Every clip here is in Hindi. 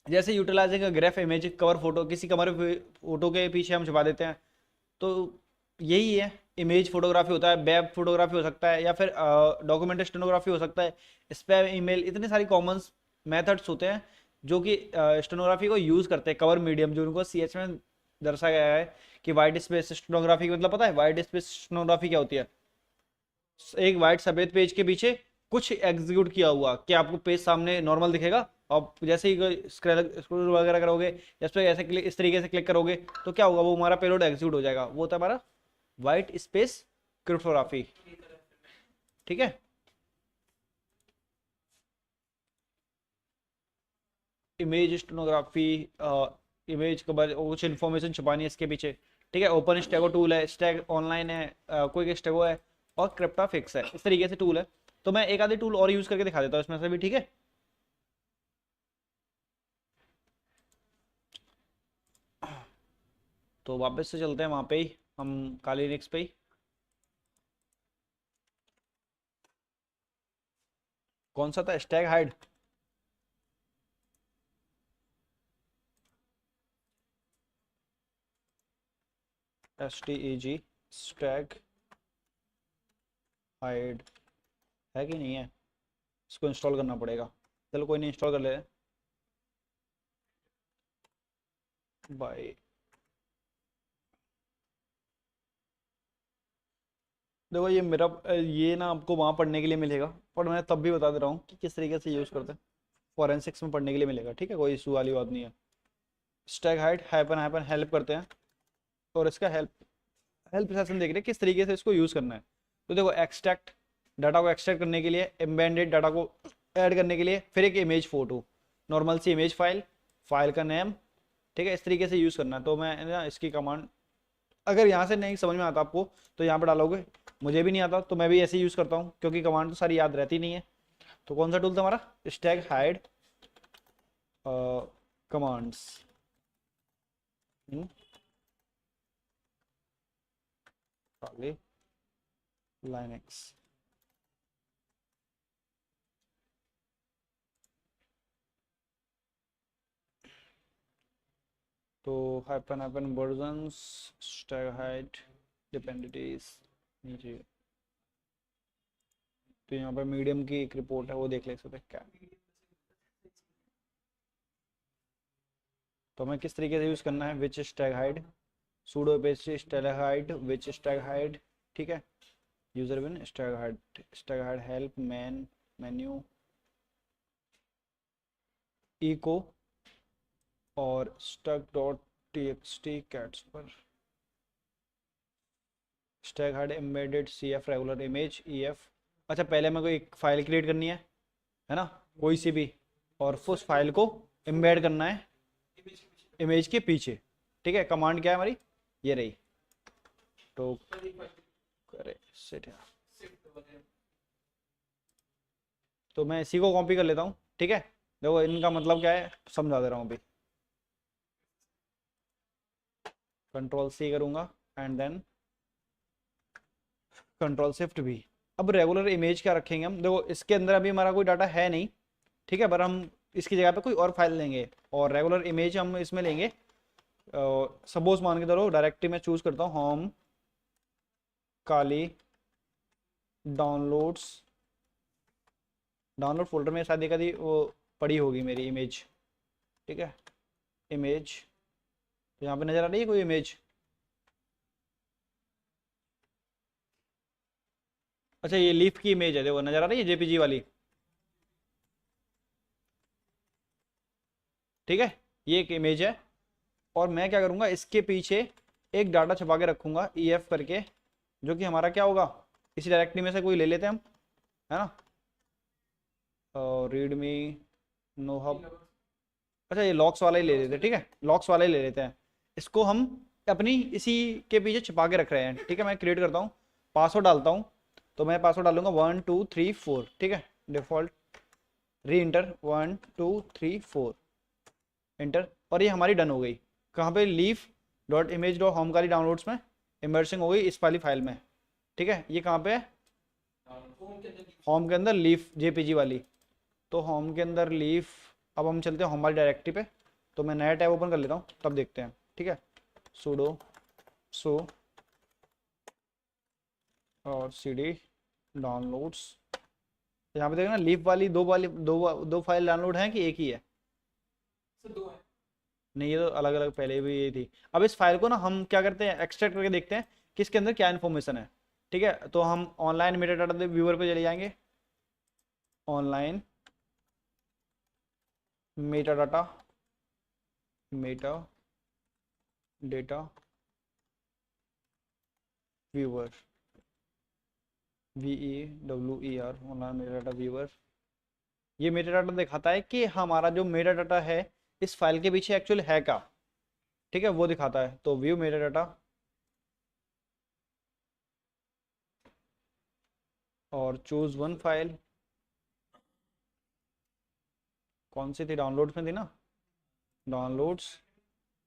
जैसे utilizing graph image cover photo, किसी कवर फोटो के पीछे हम छुपा देते हैं, तो यही है इमेज फोटोग्राफी होता है। वेब फोटोग्राफी हो सकता है, या फिर डॉक्यूमेंट स्टेनोग्राफी हो सकता है, स्पैम ईमेल, इतने सारी कॉमन मेथड्स होते हैं जो कि स्टेनोग्राफी को यूज करते हैं। कवर मीडियम जो उनको सी एच में दर्शाया गया है कि वाइट स्पेस स्टेनोग्राफी, मतलब पता है वाइट स्पेस स्टेनोग्राफी क्या होती है? एक वाइट सफेद पेज के पीछे कुछ एग्जीक्यूट किया हुआ, कि आपको पेज सामने नॉर्मल दिखेगा, और जैसे ही स्क्रॉल वगैरह करोगे, इस पर ऐसे क्लिक, इस तरीके से क्लिक करोगे, तो क्या होगा, वो हमारा पेलोड एग्जीक्यूट हो जाएगा। वो होता है हमारा वाइट स्पेस क्रिप्टोग्राफी। ठीक है। इमेज स्टेनोग्राफी, इमेज के बाद कुछ इन्फॉर्मेशन छुपानी है इसके पीछे। ठीक है। ओपन स्टैगो टूल है, स्टैग ऑनलाइन है, कोई स्टैगो है, और क्रिप्टा फिक्स है, इस तरीके से टूल है। तो मैं एक आधे टूल और यूज करके दिखा देता हूँ इसमें से भी। ठीक है। तो वापस से चलते हैं वहां पे ही, हम काली लिनक्स पे ही। कौन सा था? Stag hide. STEG, Stag hide है कि नहीं है? इसको इंस्टॉल करना पड़ेगा। चलो कोई नहीं, इंस्टॉल कर ले भाई। देखो ये मेरा ये ना आपको वहाँ पढ़ने के लिए मिलेगा, पर मैं तब भी बता दे रहा हूँ कि किस तरीके से यूज़ करते हैं। फॉरेंसिक्स में पढ़ने के लिए मिलेगा। ठीक है, कोई इशू वाली बात नहीं है। Stag hide hyphen hyphen help करते हैं, और इसका हेल्प हेल्प सेशन देख रहे हैं किस तरीके से इसको यूज़ करना है। तो देखो, एक्सट्रैक्ट, डाटा को एक्सट्रैक्ट करने के लिए, एम्बेडेड डाटा को ऐड करने के लिए, फिर एक इमेज फोटो, नॉर्मल सी इमेज फाइल, फाइल का नेम। ठीक है, इस तरीके से यूज़ करना है। तो मैं ना इसकी कमांड, अगर यहाँ से नहीं समझ में आता आपको तो यहाँ पर डालोगे। मुझे भी नहीं आता तो मैं भी ऐसे यूज़ करता हूँ, क्योंकि कमांड तो सारी याद रहती नहीं है। तो कौन सा टूल था हमारा? Steghide commands in Linux. तो hyphen hyphen versions, steghide dependencies नीचे। तो यहाँ पर मीडियम की एक रिपोर्ट है, वो देख ले सकते हैं क्या। तो हमें किस तरीके से यूज़ करना है? Which steghide, sudo paste steghide which steghide. ठीक है। User bin steghide help man menu echo, और स्टैग डॉट टी कैट्स पर steghide embedded CF regular image EF। अच्छा, पहले मेरे को एक फाइल क्रिएट करनी है ना, कोई सी भी, और उस फाइल को एम्बेड करना है इमेज के पीछे। ठीक है। कमांड क्या है हमारी? ये रही, तो करे सेट। तो मैं इसी को कॉपी कर लेता हूँ। ठीक है। देखो इनका मतलब क्या है, समझा दे रहा हूँ अभी। Ctrl+C करूँगा, एंड देन Ctrl+Shift+V। अब रेगुलर इमेज क्या रखेंगे हम? देखो इसके अंदर अभी हमारा कोई डाटा है नहीं। ठीक है, पर हम इसकी जगह पे कोई और फाइल लेंगे, और रेगुलर इमेज हम इसमें लेंगे। सपोज मान के चलो, डायरेक्टरी में चूज करता हूँ होम काली डाउनलोड्स। डाउनलोड फोल्डर में शायद एक आधी वो पड़ी होगी मेरी इमेज। ठीक है। इमेज, तो यहाँ पे नजर आ रही है कोई इमेज? अच्छा, ये लीफ की इमेज है, देखो नजर आ रही है, JPG वाली। ठीक है, ये एक इमेज है। और मैं क्या करूंगा, इसके पीछे एक डाटा छुपा के रखूंगा EF करके, जो कि हमारा क्या होगा, इसी डायरेक्टरी में से कोई ले लेते हैं हम, है ना। Readme no hub. अच्छा, ये लॉक्स वाला ही ले लेते हैं। ठीक है, लॉक्स वाला ही ले लेते हैं। इसको हम अपनी इसी के पीछे छिपा के रख रहे हैं। ठीक है, मैं क्रिएट करता हूँ, पासवर्ड डालता हूँ। तो मैं पासवर्ड डालूंगा 1234। ठीक है, डिफॉल्ट, री इंटर 1234, इंटर। और ये हमारी डन हो गई। कहाँ पे? Leaf dot image dot home वाली डाउनलोड्स में इमर्सिंग हो गई इस वाली फाइल में। ठीक है, ये कहाँ पे है? होम के अंदर लीफ JPG वाली। तो होम के अंदर लीफ अब हम चलते हैं हमारी डायरेक्टरी पे। तो मैं नया टैब ओपन कर लेता हूँ, तब देखते हैं। ठीक है, sudo सो और cd डाउनलोड्स। यहाँ पे देखना लीफ वाली दो फाइल डाउनलोड हैं कि एक ही है? नहीं, ये तो अलग अलग पहले भी ये थी। अब इस फाइल को ना हम क्या करते हैं, एक्सट्रैक्ट करके देखते हैं कि इसके अंदर क्या इन्फॉर्मेशन है। ठीक है, तो हम ऑनलाइन मेटा डाटा व्यूअर पे चले जाएंगे। Online Meta data data viewer, VEWER, online Meta data viewer. ये मेटा डाटा दिखाता है कि हमारा जो मेटा डाटा है इस फाइल के पीछे एक्चुअल है क्या। ठीक है, वो दिखाता है। तो व्यू मेटा डाटा और चूज वन फाइल। कौन सी थी? डाउनलोड्स में थी ना, डाउनलोड्स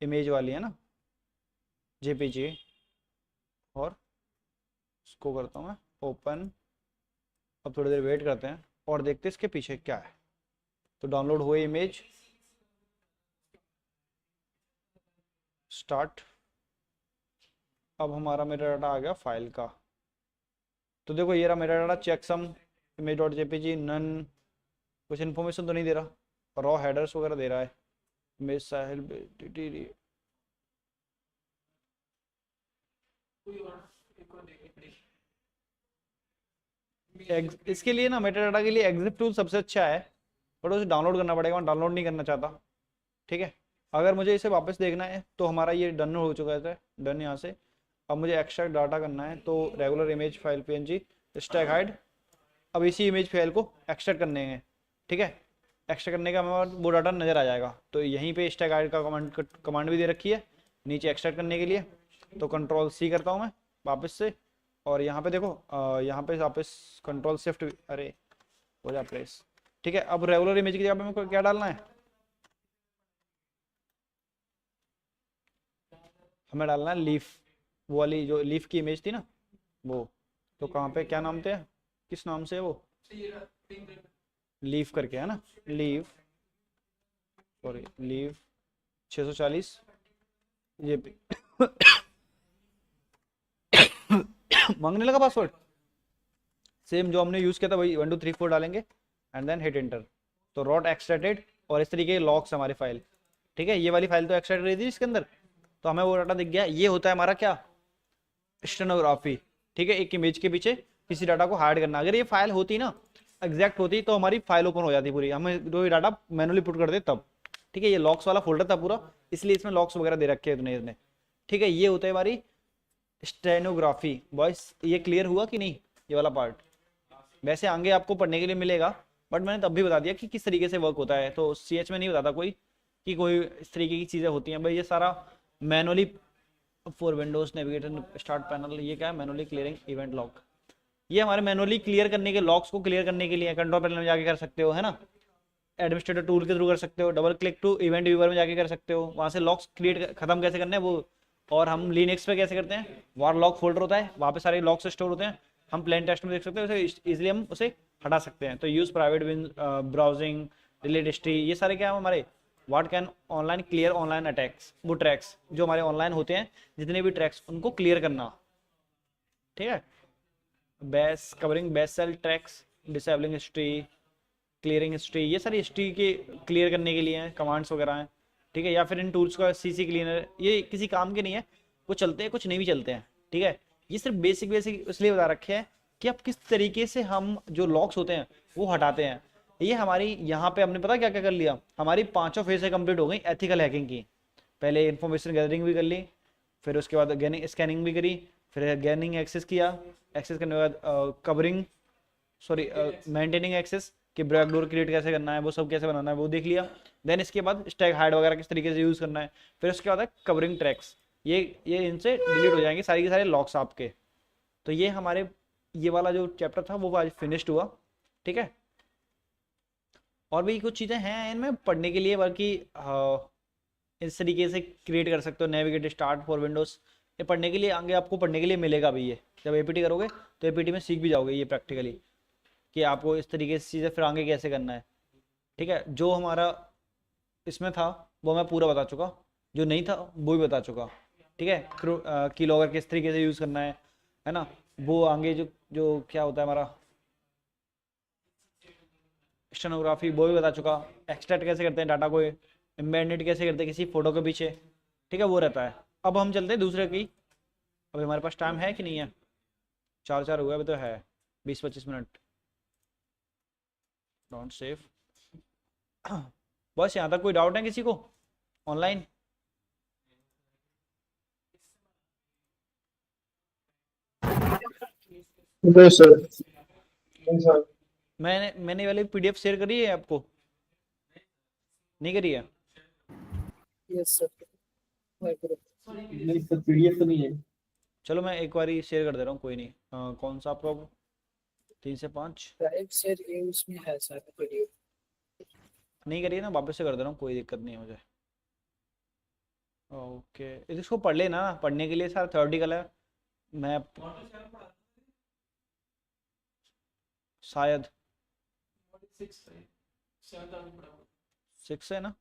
इमेज वाली है ना, JPG। और इसको करता हूँ मैं ओपन। अब थोड़ी देर वेट करते हैं और देखते हैं इसके पीछे क्या है। तो डाउनलोड हुए इमेज, स्टार्ट। अब हमारा मेरा डाटा आ गया फाइल का। तो देखो ये रहा मेरा data, checksum image dot JPG none. कुछ इन्फॉर्मेशन तो नहीं दे रहा, रॉ हेडर्स वगैरह दे रहा है। इमेज साहिल इसके लिए ना मेटा डाटा के लिए एग्जिट टूल सबसे अच्छा है, बट उसे डाउनलोड करना पड़ेगा। मैं डाउनलोड नहीं करना चाहता। ठीक है, अगर मुझे इसे वापस देखना है तो हमारा ये डन हो चुका है, डन यहाँ से। अब मुझे एक्सट्रैक्ट डाटा करना है, तो regular image file PNG stack hide. अब इसी इमेज फाइल को एक्सट्रैक्ट करने हैं। ठीक है, एक्सट्रैक्ट करने का बाद वो डाटा नज़र आ जाएगा। तो यहीं पे स्टैक हाइड का कमांड भी दे रखी है नीचे एक्सट्रैक्ट करने के लिए। तो कंट्रोल C करता हूँ मैं वापस से, और यहाँ पे देखो यहाँ पे वापस कंट्रोल शिफ्ट, अरे हो जा प्रेस। ठीक है, अब रेगुलर इमेज की जगह पे मेरे को क्या डालना है? हमें डालना है लीफ, वो वाली जो लीफ की इमेज थी ना वो। तो कहाँ पे, क्या नाम थे, किस नाम से है वो? लीफ करके है ना, लीफ, सॉरी लीफ 640 ये मांगने लगा पासवर्ड। सेम जो हमने यूज़ किया था वही 1 2 3 4 डालेंगे एंड देन हिट एंटर। तो रॉट एक्सट्रैक्टेड, और इस तरीके के लॉक्स हमारी फाइल। ठीक है, ये वाली फाइल तो एक्सट्रैक्ट रही थी इसके अंदर, तो हमें वो डाटा दिख गया। ये होता है हमारा क्या, स्टेनोग्राफी। ठीक है, एक इमेज के पीछे किसी डाटा को हाइड करना। अगर ये फाइल होती ना, एग्जैक्ट होती, तो हमारी फाइल ओपन हो जाती पूरी, हमें जो ये डाटा मैनुअली पुट कर दे तब। ठीक है, ये लॉक्स वाला फोल्डर था पूरा, इसलिए इसमें लॉक्स वगैरह दे रखे हैं इसने। ठीक है, ये होता है हमारी स्टेनोग्राफी। बॉयस ये क्लियर हुआ कि नहीं, ये वाला पार्ट? वैसे आगे आपको पढ़ने के लिए मिलेगा, बट मैंने तब भी बता दिया कि किस तरीके से वर्क होता है। तो CH में नहीं बताता कोई कि कोई इस तरीके की चीज़ें होती हैं भाई। ये सारा manually for Windows navigator start panel, ये क्या है, मैनुअली क्लियरिंग इवेंट लॉक। ये हमारे मैनुअली क्लियर करने के, लॉक्स को क्लियर करने के लिए कंट्रोल पैनल में जाके कर सकते हो, है ना। एडमिनिस्ट्रेटर टूल के थ्रू कर सकते हो, double click to event viewer में जाके कर सकते हो। वहाँ से लॉक्स क्रिएट खत्म कैसे करने हैं वो। और हम लिनक्स पे कैसे करते हैं, वार लॉक फोल्डर होता है, वहाँ पे सारे लॉक्स स्टोर होते हैं। हम प्लेन टेक्स्ट में देख सकते हैं, उसे इजिली हम उसे हटा सकते हैं। तो use private browsing, delete history, ये सारे क्या है हमारे what can online clear online attacks. वो ट्रैक्स जो हमारे ऑनलाइन होते हैं, जितने भी ट्रैक्स, उनको क्लियर करना। ठीक है, base covering base cell tracks, disabling history, clearing history, ये सारी हिस्ट्री के क्लियर करने के लिए हैं, कमांड्स वगैरह हैं। ठीक है, या फिर इन टूल्स का CC क्लीनर, ये किसी काम के नहीं है, कुछ चलते हैं कुछ नहीं भी चलते हैं। ठीक है, ये सिर्फ बेसिक इसलिए बता रखे हैं कि अब किस तरीके से हम जो लॉक्स होते हैं वो हटाते हैं। ये हमारी यहाँ पे हमने पता क्या क्या कर लिया, हमारी 5 फेजें कंप्लीट हो गई एथिकल हैकिंग की। पहले इन्फॉर्मेशन गैदरिंग भी कर ली, फिर उसके बाद गैनिंग स्कैनिंग भी करी, फिर गैनिंग एक्सेस किया, एक्सेस करने के बाद कवरिंग, सॉरी मेंटेनिंग एक्सेस कि बैकडोर क्रिएट कैसे करना है, वो सब कैसे बनाना है वो देख लिया। देन इसके बाद स्टैक हाइड वगैरह किस तरीके से यूज़ करना है। फिर उसके बाद है कवरिंग ट्रैक्स, ये इनसे डिलीट हो जाएंगे सारे के सारे लॉक्स आपके। तो ये हमारे ये वाला जो चैप्टर था वो आज फिनिश्ड हुआ। ठीक है, और भी कुछ चीज़ें हैं इनमें पढ़ने के लिए, बाकी इस तरीके से क्रिएट कर सकते हो नेविगेट स्टार्ट फॉर विंडोज़। ये पढ़ने के लिए आगे आपको पढ़ने के लिए मिलेगा भी। ये जब APT करोगे तो APT में सीख भी जाओगे ये प्रैक्टिकली कि आपको इस तरीके से चीज़ें फिर आगे कैसे करना है। ठीक है, जो हमारा इसमें था वो मैं पूरा बता चुका, जो नहीं था वो भी बता चुका। ठीक है, की लॉगर किस तरीके से यूज़ करना है ना। वो आगे जो जो क्या होता है हमारा स्टेनोग्राफी, वो भी बता चुका। एक्सट्रैक्ट कैसे करते हैं डाटा को, एम्बेडेड कैसे करते हैं किसी फोटो के पीछे। ठीक है, वो रहता है। अब हम चलते हैं दूसरे की। अभी हमारे पास टाइम है कि नहीं है? चार चार हुआ अभी तो है, 20-25 मिनट। Don't save. बस यहाँ तक कोई डाउट है किसी को ऑनलाइन? नहीं सर। नहीं सर। मैंने वाली पीडीएफ शेयर करी है आपको, नहीं करी है? Yes sir. नहीं सर, पीडीएफ तो नहीं है। चलो मैं एक बार शेयर कर दे रहा हूँ, कोई नहीं। कौन सा आपका 3 से 5 ड्राइव सर ये उसमें है सर पीडीएफ। नहीं करिए ना, वापस से कर दे रहा हूँ, कोई दिक्कत नहीं है मुझे। ओके, इसको पढ़ लेना ना, पढ़ने के लिए सारा थ्योरेटिकल है। मैं शायद 6 है ना।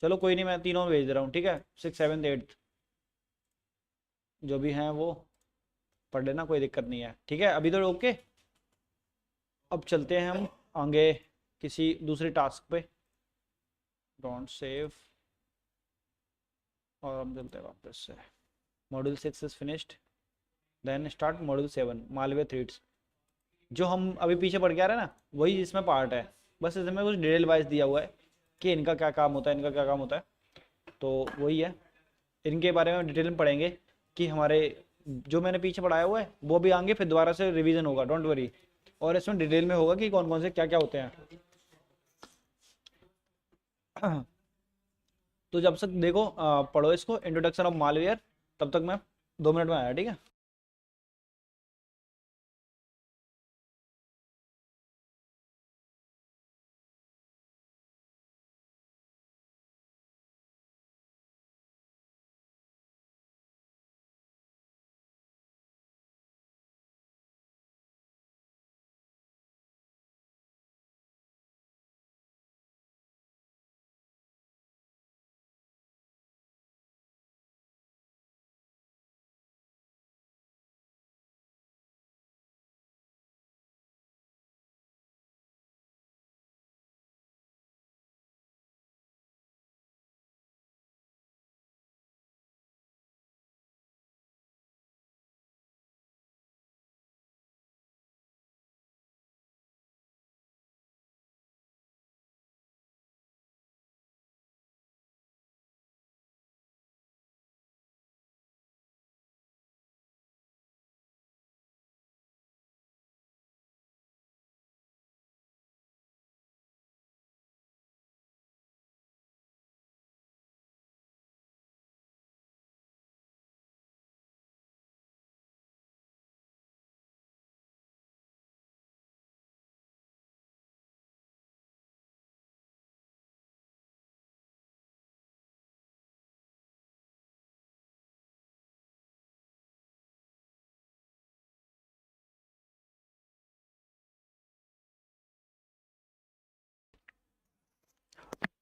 चलो कोई नहीं, मैं तीनों भेज दे रहा हूँ, ठीक है, 6, 7, 8 जो भी हैं वो पढ़ लेना, कोई दिक्कत नहीं है। ठीक है, अभी तो ओके। अब चलते हैं हम आगे किसी दूसरे टास्क पे। डोंट सेव, और हम चलते हैं वापस से। Module 6 is finished, then start module 7 malware threads. जो हम अभी पीछे पढ़ के आ रहे हैं ना, वही इसमें पार्ट है। बस इसमें कुछ डिटेल वाइज दिया हुआ है कि इनका क्या काम होता है, इनका क्या काम होता है। तो वही है, इनके बारे में डिटेल में पढ़ेंगे कि हमारे जो मैंने पीछे पढ़ाया हुआ है वो भी आगे फिर दोबारा से रिवीजन होगा, डोंट वरी। और इसमें डिटेल में होगा कि कौन कौन से क्या क्या होते हैं। तो जब तक देखो पढ़ो इसको, इंट्रोडक्शन ऑफ मालवेयर। तब तक मैं 2 मिनट में आया, ठीक है।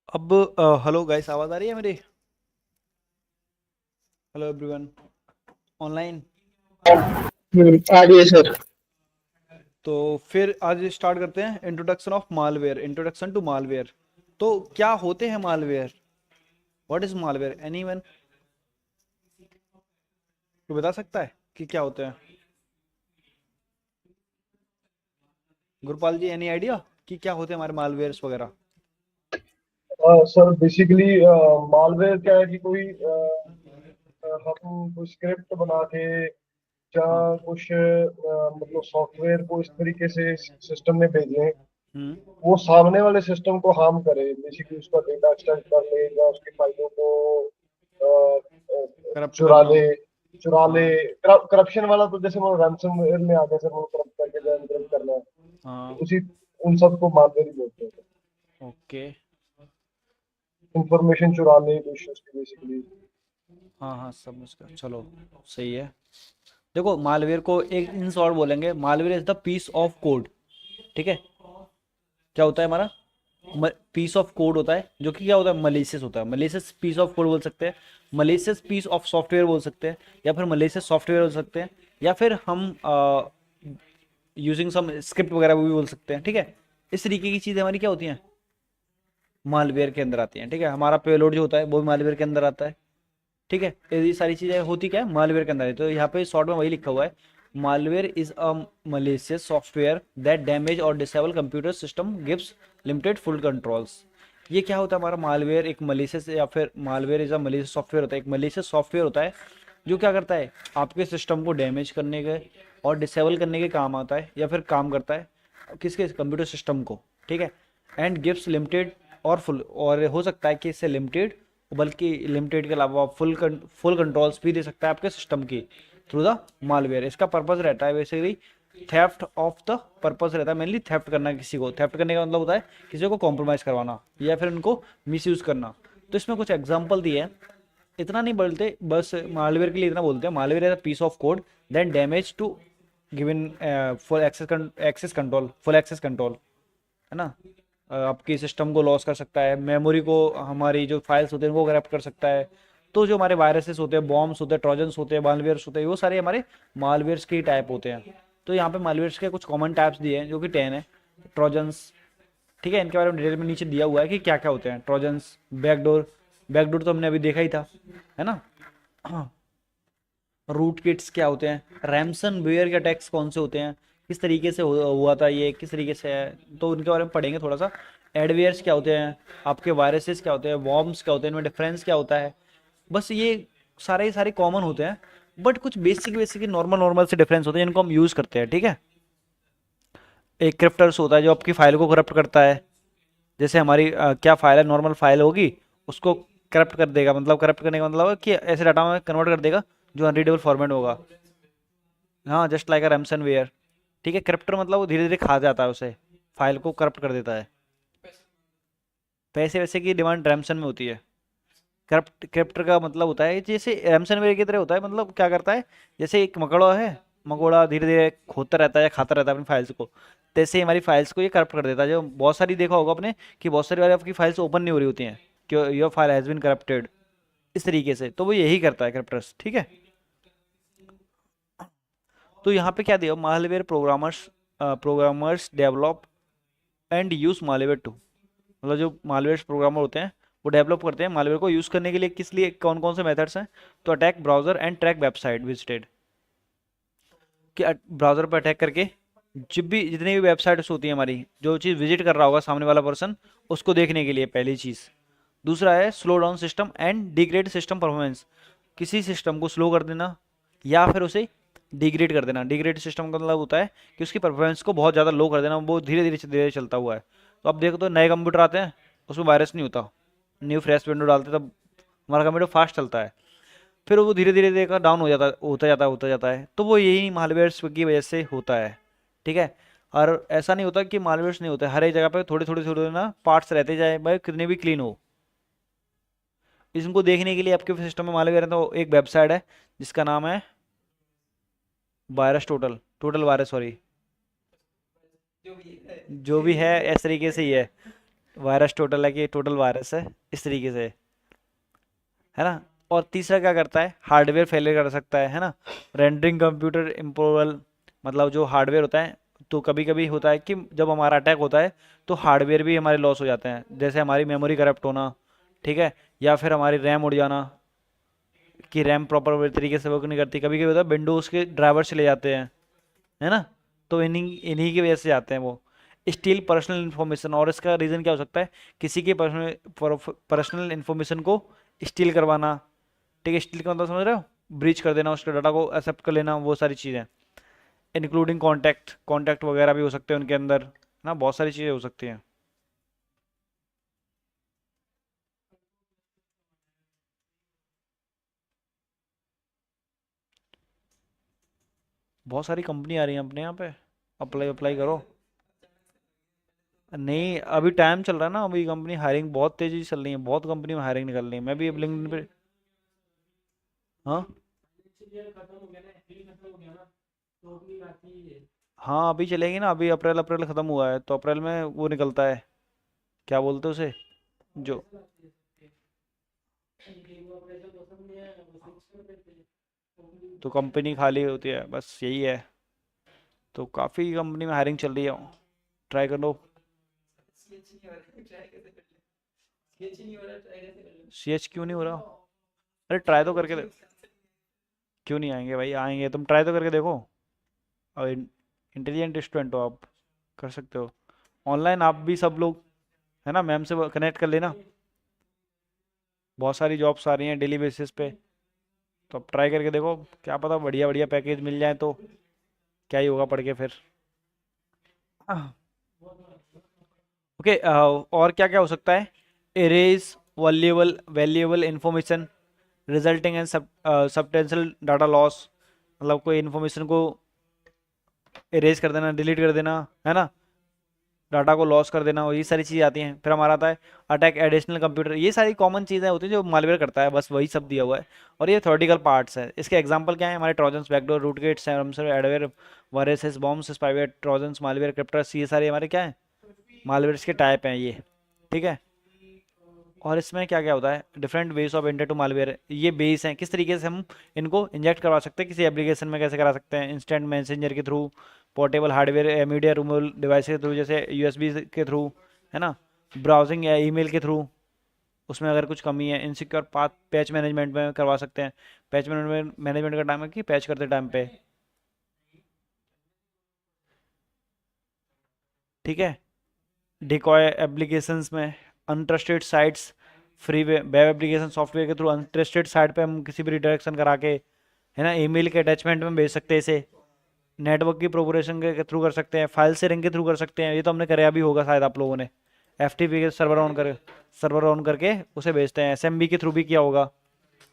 अब हेलो गाइस, आवाज़ आ रही है मेरी? Hello everyone online. आ रही है सर। तो फिर आज स्टार्ट करते हैं introduction of malware, introduction to malware. तो क्या होते हैं malware? What is malware? Anyone कोई बता सकता है कि क्या होते हैं? गुरपाल जी, एनी आइडिया कि क्या होते हैं हमारे मालवेयर्स वगैरह? सर बेसिकली मालवेयर क्या है कि कोई हम कोई स्क्रिप्ट बना के या हाँ। कुछ मतलब सॉफ्टवेयर को इस तरीके से सिस्टम में भेजें, हम्म। वो सामने वाले सिस्टम को हार्म करे, बेसिकली उसका डेटा एक्सट्रैक्ट कर ले या उसकी फाइलों को अ, अ, करप्ट चुरा करना। ले। चुरा ले। हाँ। करप्शन वाला तो जैसे वो रैंसमवेयर में आ गया सर, वो करप्ट करके जो एनक्रिप्ट करना है, तो हाँ। उसी उन सबको मालवेयर ही बोलते हैं। ओके। इंफॉर्मेशन चुरा ले कुछ उसकी बेसिकली। हाँ हाँ, समझ गया, चलो सही है। देखो, मालवेयर को एक इन शॉर्ट बोलेंगे, malware is the piece of code. ठीक है, क्या होता है हमारा? पीस ऑफ कोड होता है जो कि क्या होता है, मलिशियस होता है। मलिशियस पीस ऑफ कोड बोल सकते हैं, मलिशियस पीस ऑफ सॉफ्टवेयर बोल सकते हैं, या फिर मलिशियस सॉफ्टवेयर बोल सकते हैं, या फिर हम यूजिंग सम स्क्रिप्ट वगैरह वो भी बोल सकते हैं। ठीक है, इस तरीके की चीज़ें हमारी क्या होती हैं, मालवेयर के अंदर आती हैं। ठीक है, हमारा पेलोड जो होता है वो भी मालवेयर के अंदर आता है। ठीक है, ये सारी चीज़ें होती क्या है, मालवेयर के अंदर है। तो यहाँ पे शॉर्ट में वही लिखा हुआ है, malware is a malicious software that damage और disable computer system gives limited full controls. ये क्या होता है हमारा मालवेयर, एक मलिशियस या फिर malware is a malicious software होता है, एक मलिशियस सॉफ्टवेयर होता है जो क्या करता है, आपके सिस्टम को डैमेज करने के और डिसेबल करने के काम आता है, या फिर काम करता है किसके, कंप्यूटर सिस्टम को। ठीक है, एंड गिव्स लिमिटेड और फुल, और हो सकता है कि इससे लिमिटेड, बल्कि लिमिटेड के अलावा फुल कंट्रोल्स भी दे सकता है आपके सिस्टम की थ्रू द मालवेयर। इसका पर्पस रहता है basically theft of the, purpose रहता है मेनली थेफ्ट करना, किसी को थेफ्ट करने का मतलब होता है किसी को कॉम्प्रोमाइज़ करवाना या फिर उनको मिसयूज़ करना। तो इसमें कुछ एग्जांपल दिए हैं, इतना नहीं बोलते, बस मालवेयर के लिए इतना बोलते हैं, malware is a piece of code then damage to given full access control, full access control, है ना। आपकी सिस्टम को लॉस कर सकता है, मेमोरी को, हमारी जो फाइल्स होते हैं उनको करप्ट कर सकता है। तो जो हमारे वायरसेस होते हैं, बॉम्ब्स होते हैं, ट्रोजन्स होते हैं, मालवेयर्स होते हैं, वो सारे हमारे मालवेयर्स के ही टाइप होते हैं। तो यहाँ पे मालवेयर्स के कुछ कॉमन टाइप्स दिए हैं जो कि 10 है। ट्रोजन्स, ठीक है, इनके बारे में डिटेल में नीचे दिया हुआ है कि क्या क्या होते हैं ट्रोजन्स। बैकडोर, बैकडोर तो हमने अभी देखा ही था, है ना। रूट किट्स क्या होते हैं, रैमसन वेयर के अटैक्स कौन से होते हैं, किस तरीके से हुआ था ये, किस तरीके से है, तो उनके बारे में पढ़ेंगे थोड़ा सा। एडवेयर्स क्या होते हैं, आपके वायरसेस क्या होते हैं, वॉर्म्स क्या होते हैं, इनमें डिफरेंस क्या होता है। बस ये सारे कॉमन होते हैं, बट कुछ बेसिक बेसिक नॉर्मल नॉर्मल से डिफरेंस होते हैं जिनको हम यूज़ करते हैं। ठीक है, एक क्रिप्टर्स होता है जो आपकी फाइल को करप्ट करता है। जैसे हमारी क्या फाइल है, नॉर्मल फाइल होगी, उसको करप्ट कर देगा, मतलब करप्ट करने का मतलब है कि ऐसे डाटा में कन्वर्ट कर देगा जो अनरीडेबल फॉर्मेट होगा। हाँ, जस्ट लाइक अ रैमसनवेयर। ठीक है, क्रिप्टर मतलब वो धीरे धीरे खा जाता है उसे, फाइल को करप्ट कर देता है। पैसे वैसे की डिमांड रैमसन में होती है। क्रिप्टर का मतलब होता है जैसे रैमसनवेयर की तरह होता है, मतलब क्या करता है, जैसे एक मकोड़ा है, मकोड़ा धीरे धीरे खोदता रहता है या खाता रहता है अपनी फाइल्स को, तैसे ही हमारी फाइल्स को ये करप्ट कर देता है। जो बहुत सारी देखा होगा आपने कि बहुत सारी बार आपकी फाइल्स ओपन नहीं हो रही होती हैं कि your file has been corrupted, इस तरीके से। तो वो यही करता है क्रिप्टर्स। ठीक है, तो यहाँ पे क्या दिया, malware programmers, programmers develop and use malware to, मतलब जो मालवेयर प्रोग्रामर होते हैं वो डेवलप करते हैं मालवेयर को यूज़ करने के लिए, किस लिए, कौन कौन से मेथड्स हैं। तो attack browser and track website visited, कि ब्राउजर पर अटैक करके जब भी जितनी भी वेबसाइट्स होती है हमारी, जो चीज़ विजिट कर रहा होगा सामने वाला पर्सन, उसको देखने के लिए, पहली चीज़। दूसरा है slow down system and degrade system performance, किसी सिस्टम को स्लो कर देना या फिर उसे डिग्रेड कर देना। डिग्रेड सिस्टम का मतलब होता है कि उसकी परफॉर्मेंस को बहुत ज़्यादा लो कर देना, वो धीरे धीरे धीरे चलता हुआ है। तो अब देखो, तो नए कंप्यूटर आते हैं उसमें वायरस नहीं होता, न्यू फ्रेश विंडो डालते तब हमारा कंप्यूटर फास्ट चलता है, फिर वो धीरे धीरे देखा डाउन हो जाता, होता जाता है। तो वो यही मालवेयर्स की वजह से होता है। ठीक है, और ऐसा नहीं होता कि मालवेयर्स नहीं होते, हर एक जगह पे थोड़े थोड़े थोड़े ना पार्ट्स रहते जाए, भाई कितने भी क्लीन हो। इसको देखने के लिए आपके सिस्टम में मालवेयर है तो एक वेबसाइट है जिसका नाम है virus total, total virus, sorry, जो भी है इस तरीके से ही है, वायरस टोटल है कि टोटल वायरस है, इस तरीके से, है ना। और तीसरा क्या करता है, हार्डवेयर फेलियर कर सकता है ना। रेंडरिंग कंप्यूटर इम्प्रोवेबल, मतलब जो हार्डवेयर होता है, तो कभी कभी होता है कि जब हमारा अटैक होता है तो हार्डवेयर भी हमारे लॉस हो जाते हैं, जैसे हमारी मेमोरी करप्ट होना, ठीक है, या फिर हमारी रैम उड़ जाना, कि रैम प्रॉपर तरीके से वर्क नहीं करती। कभी कभी होता है विंडोज़ के ड्राइवर चले जाते हैं, है ना। तो इन्हीं इन्हीं की वजह से आते हैं वो। स्टील पर्सनल इन्फॉर्मेशन, और इसका रीज़न क्या हो सकता है, किसी की पर्सनल इन्फॉर्मेशन को स्टील करवाना। ठीक है, स्टील का मतलब समझ रहे हो, ब्रीच कर देना, उसके डाटा को एक्सेप्ट कर लेना, वो सारी चीज़ें। इंक्लूडिंग कॉन्टैक्ट, कॉन्टैक्ट वगैरह भी हो सकते हैं उनके अंदर ना, बहुत सारी चीज़ें हो सकती हैं। बहुत सारी कंपनी आ रही हैं अपने यहाँ पे, अप्लाई अप्लाई करो। नहीं, अभी टाइम चल रहा है ना, अभी कंपनी हायरिंग बहुत तेजी से चल रही है, बहुत कंपनी में हायरिंग निकल रही है। मैं भी अब लिंक्डइन पे, हाँ हाँ, अभी चलेगी ना, अभी अप्रैल अप्रैल ख़त्म हुआ है तो अप्रैल में वो निकलता है, क्या बोलते हैं उसे, जो तो कंपनी खाली होती है, बस यही है। तो काफ़ी कंपनी में हायरिंग चल रही है, ट्राई कर लो। सी एच क्यों नहीं हो रहा? अरे ट्राई तो करके दे। क्यों नहीं आएंगे भाई, आएंगे, तुम ट्राई तो करके देखो। और इंटेलिजेंट स्टूडेंट हो आप, कर सकते हो। ऑनलाइन आप भी सब लोग, है ना, मैम से कनेक्ट कर लेना। बहुत सारी जॉब्स आ रही हैं डेली बेसिस पे, तो आप ट्राई करके देखो, क्या पता बढ़िया बढ़िया पैकेज मिल जाए तो क्या ही होगा पढ़ के फिर। ओके, और क्या क्या हो सकता है? Arrays valuable valuable information resulting in substantial data loss, मतलब कोई इन्फॉर्मेशन को इरेज कर देना, डिलीट कर देना, है ना, डाटा को लॉस कर देना, और ये सारी चीज़ें आती हैं। फिर हमारा आता है अटैक एडिशनल कंप्यूटर, ये सारी कॉमन चीज़ें होती हैं जो मालवेयर करता है, बस वही सब दिया हुआ है। और ये थ्योरेटिकल पार्ट्स है, इसके एग्जांपल क्या है? हमारे trojans, backdoor, rootkit, adware, viruses, bombs, spyware, trojans, malware, crypters, ये सारे हमारे क्या है, मालवेयर्स के टाइप हैं ये। ठीक है। और इसमें क्या क्या होता है? Different ways of enter to malware, ये बेस हैं, किस तरीके से हम इनको इंजेक्ट करवा सकते हैं किसी एप्लीकेशन में, कैसे करा सकते हैं? इंस्टेंट मैसेंजर के through, portable hardware media removal device के थ्रू, जैसे यूएसबी के थ्रू, है ना, ब्राउजिंग या ईमेल के थ्रू, उसमें अगर कुछ कमी है, इनसिक्योर पाथ पैच मैनेजमेंट में करवा सकते हैं। पैच मैनेजमेंट मैनेजमेंट का टाइम है कि पैच करते टाइम पे। ठीक है। डिकॉय एप्लीकेशंस में, untrusted sites, free web application software के थ्रू अनट्रस्टेड साइट पे हम किसी भी रिडायरेक्शन करा के, है ना, ईमेल के अटैचमेंट में भेज सकते हैं इसे। नेटवर्क की प्रोपोगेशन के थ्रू कर सकते हैं, फाइल शेयरिंग के थ्रू कर सकते हैं, ये तो हमने कराया भी होगा शायद आप लोगों ने। एफटीपी के सर्वर ऑन करके उसे भेजते हैं, एसएमबी के थ्रू भी किया होगा,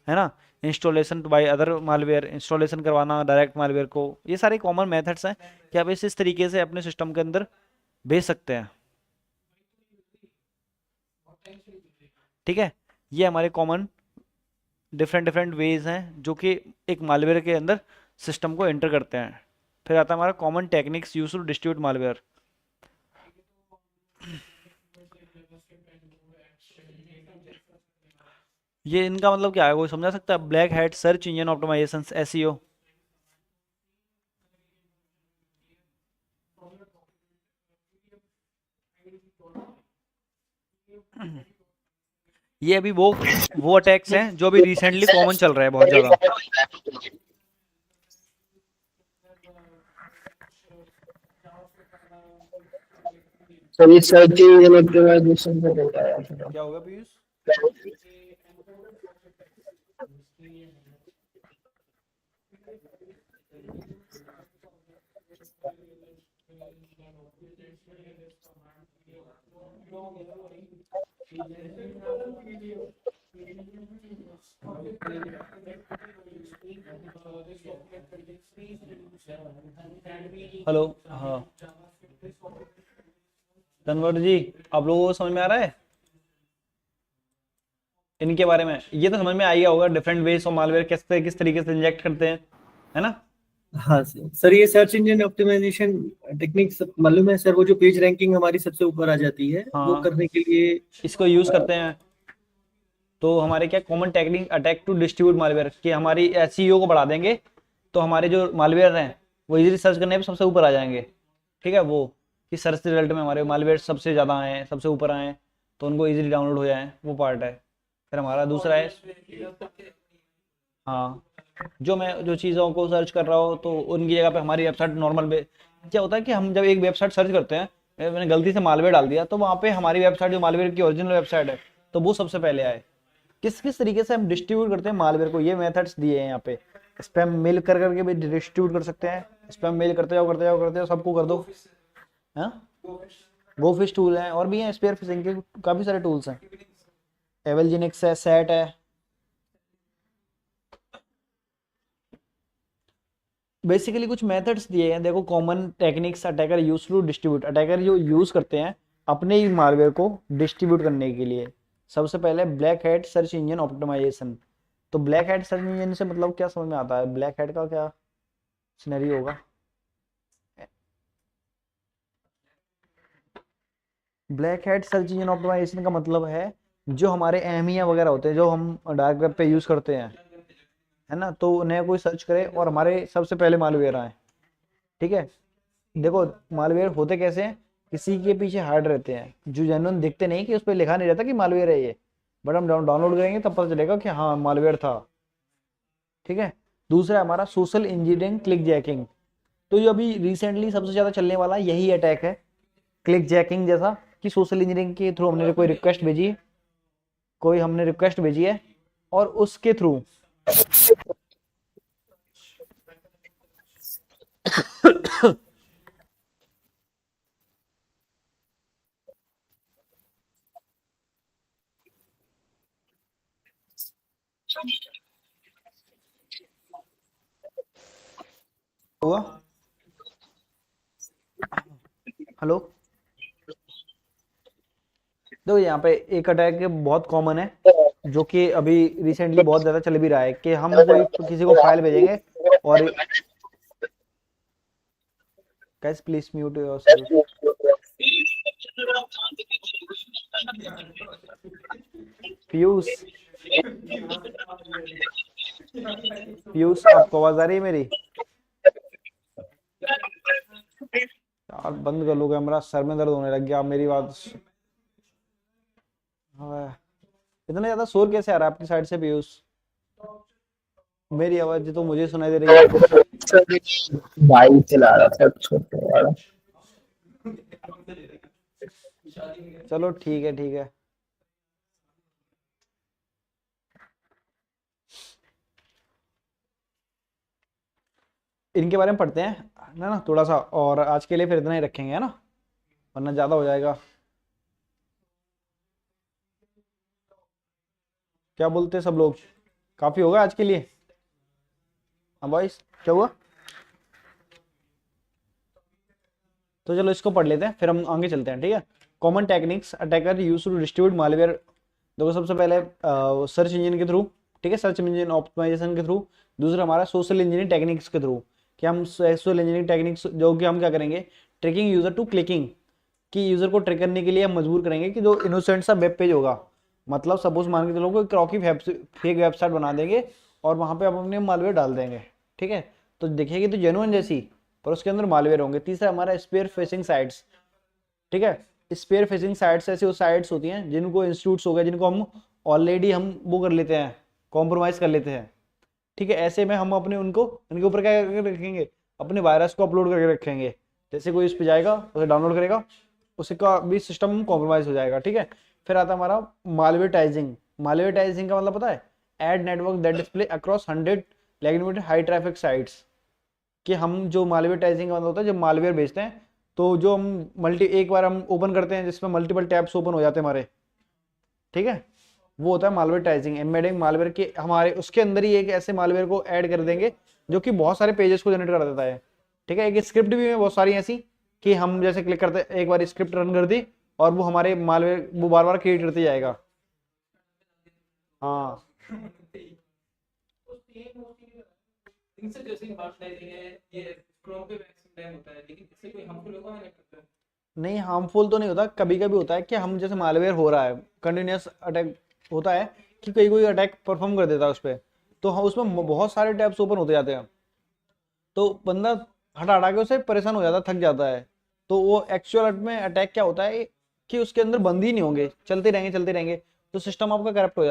है ना। Installation by other malware, installation करवाना डायरेक्ट मालवेयर को, ये सारे कॉमन मेथड्स हैं कि आप इस तरीके से अपने सिस्टम के अंदर भेज सकते हैं। ठीक है। ये हमारे कॉमन डिफरेंट डिफरेंट वेज हैं जो कि एक मालवेयर के अंदर सिस्टम को एंटर करते हैं। फिर आता है हमारा common techniques use to distribute malware. ये इनका मतलब क्या है, कोई समझा सकता है? Black hat search engine optimization, SEO. ये अभी वो अटैक्स हैं जो अभी रिसेंटली कॉमन चल रहा है बहुत ज़्यादा। सर ये सर्चिंग एंड ऑप्टिमाइजेशन का होता है थोड़ा। क्या होगा पीयूष? हेलो, हाँ, तनवर जी, आप लोगों को समझ में आ रहा है इनके बारे में? ये तो समझ में आ गया होगा, डिफरेंट वेज ऑफ मालवेयर किस तरीके से इंजेक्ट करते हैं, है ना। हाँ सर, सर ये सर्च इंजन ऑप्टिमाइजेशन टेक्निक मालूम है सर? वो जो पेज रैंकिंग हमारी सबसे ऊपर आ जाती है, वो हाँ, करने के लिए इसको यूज करते हैं। तो हमारे क्या common technique, attack to distribute malware, कि हमारी एसईओ को बढ़ा देंगे, तो हमारे जो मालवेयर हैं वो इजीली सर्च करने पे सबसे ऊपर आ जाएंगे। ठीक है, वो कि सर्च रिजल्ट में हमारे मालवेयर सबसे ज़्यादा आए हैं, सबसे ऊपर आए हैं, तो उनको इजीली डाउनलोड हो जाए, वो पार्ट है। फिर हमारा दूसरा है, हाँ, जो चीज़ों को सर्च कर रहा हो तो उनकी जगह पे हमारी वेबसाइट नॉर्मल क्या होता है कि हम जब एक वेबसाइट सर्च करते हैं, मैंने गलती से मालवेयर डाल दिया, तो वहाँ पे हमारी वेबसाइट जो मालवेयर की ओरिजिनल वेबसाइट है, तो वो सबसे पहले आए। किस किस तरीके से हम डिस्ट्रीब्यूट करते हैं मालवेयर को, ये मेथड्स दिए हैं यहाँ पे। स्पैम मेल कर करके भी डिस्ट्रीब्यूट कर सकते हैं, स्पैम मेल करते जाओ सबको कर दो। हाँ, वो फिश टूल है, और भी हैं स्पेयर फिशिंग के काफ़ी सारे टूल्स हैं, एवलजिनिक्स है, सेट है। बेसिकली कुछ मेथड्स दिए हैं, देखो, common techniques attacker use to distribute, attacker जो यूज करते हैं अपने ही मालवेयर को डिस्ट्रीब्यूट करने के लिए। सबसे पहले black hat search engine optimization. तो ब्लैक हैट सर्च इंजन से मतलब क्या समझ में आता है? ब्लैक हैट का क्या सिनेरियो होगा? Black hat search engine optimization का मतलब है जो हमारे एमिया वगैरह होते हैं जो हम डार्क वेब पे यूज करते हैं, है ना, तो उन्हें कोई सर्च करे और हमारे सबसे पहले मालवेयर आए। ठीक है, देखो मालवेयर होते कैसे हैं, किसी के पीछे हार्ड रहते हैं जो जेन्युइन दिखते नहीं, कि उस पर लिखा नहीं रहता कि मालवेयर है ये, बट हम डाउनलोड करेंगे तब पता चलेगा कि हाँ मालवेयर था। ठीक है, दूसरा है हमारा सोशल इंजीनियरिंग क्लिक जैकिंग। तो जो अभी रिसेंटली सबसे ज्यादा चलने वाला यही अटैक है, क्लिक जैकिंग जैसा, कि सोशल इंजीनियरिंग के थ्रू हमने कोई रिक्वेस्ट भेजी है, कोई हमने रिक्वेस्ट भेजी है और उसके थ्रू हुआ। हेलो, देखो यहाँ पे एक अटैक बहुत कॉमन है जो कि अभी रिसेंटली बहुत ज्यादा चल भी रहा है, कि हम कोई किसी को फाइल भेजेंगे और guys please mute yourself. Piyush, Piyush आपको आवाज आ रही है मेरी? यार बंद कर लो कैमरा, सर में दर्द होने लग गया अब मेरी बात। हाँ, इतना ज्यादा शोर कैसे आ रहा है आपकी साइड से पीयूष? मेरी आवाज तो मुझे सुनाई दे रही है। बाइक चला रहा था छोटे वाला। चलो ठीक है ठीक है। इनके बारे में पढ़ते हैं ना थोड़ा सा, और आज के लिए फिर इतना ही रखेंगे, है ना, वरना ज्यादा हो जाएगा। क्या बोलते हैं सब लोग, काफी होगा आज के लिए? हाँ बॉयस, क्या हुआ? तो चलो इसको पढ़ लेते हैं फिर हम आगे चलते हैं। ठीक है, common techniques attacker use to distribute malware. देखो सबसे पहले सर्च इंजन के थ्रू, ठीक है, सर्च इंजन ऑप्टिमाइजेशन के थ्रू। दूसरा हमारा सोशल इंजीनियरिंग टेक्निक्स के थ्रू, कि हम सोशल इंजीनियरिंग टेक्निक्स जो कि हम क्या करेंगे, ट्रिकिंग यूजर टू क्लिकिंग, कि यूजर को ट्रिक करने के लिए हम मजबूर करेंगे कि जो इनोसेंट सा वेब पेज होगा, मतलब सपोज मान के चलो कोई क्रॉकी फेक वेबसाइट बना देंगे और वहां पे आप अपने मालवेयर डाल देंगे। ठीक है, तो दिखेगी तो जेन्युइन जैसी, पर उसके अंदर मालवेयर होंगे। तीसरा हमारा स्पेयर फेसिंग साइट्स। ठीक है, स्पेयर फेसिंग साइट्स ऐसी वो साइट्स होती हैं जिनको इंस्टीट्यूट्स हो गए, जिनको हम ऑलरेडी हम वो कर लेते हैं, कॉम्प्रोमाइज कर लेते हैं। ठीक है, ऐसे में हम अपने उनको उनके ऊपर क्या करके रखेंगे, अपने वायरस को अपलोड करके रखेंगे। जैसे कोई उस पर जाएगा, उसे डाउनलोड करेगा, उसका भी सिस्टम कॉम्प्रोमाइज हो जाएगा। ठीक है, फिर आता है हमारा मालवेटाइजिंग। मालवेटाइजिंग का मतलब पता है, ad network that display across 100 लेकिन हाई ट्रैफिक साइट्स। कि हम जो मालवेटाइजिंग का मतलब होता है, जब मालवेयर भेजते हैं तो जो हम एक बार हम ओपन करते हैं जिसमें मल्टीपल टैब्स ओपन हो जाते हैं हमारे। ठीक है, वो होता है मालवेटाइजिंग, एम्बेडिंग मालवेयर के हमारे उसके अंदर ही एक ऐसे मालवेयर को ऐड कर देंगे जो कि बहुत सारे पेजेस को जनरेट कर देता है। ठीक है, एक स्क्रिप्ट भी है बहुत सारी ऐसी, कि हम जैसे क्लिक करते एक बार स्क्रिप्ट रन कर दी और वो हमारे मालवेयर वो बार बार क्रिएट करते जाएगा। हाँ इनसे जैसे मार्शलाइजिंग है, ये क्रोम पे वैक्सिंग टाइम होता है, लेकिन इससे कोई हार्मफुल होगा नहीं करता? नहीं, हार्मफुल तो नहीं होता, कभी कभी होता है कि हम जैसे मालवेयर हो रहा है, कंटिन्यूस अटैक होता है कि कोई कोई अटैक परफॉर्म कर देता है उस पर, तो हाँ उसमें बहुत सारे टैब्स ओपन होते जाते हैं, तो बंदा हटा हटा के उसे परेशान हो जाता है, थक जाता है। तो वो एक्चुअल में अटैक क्या होता है कि उसके अंदर बंद ही नहीं होंगे, चलते रहेंगे तो सिस्टम आपका करप्ट हो जाएगा।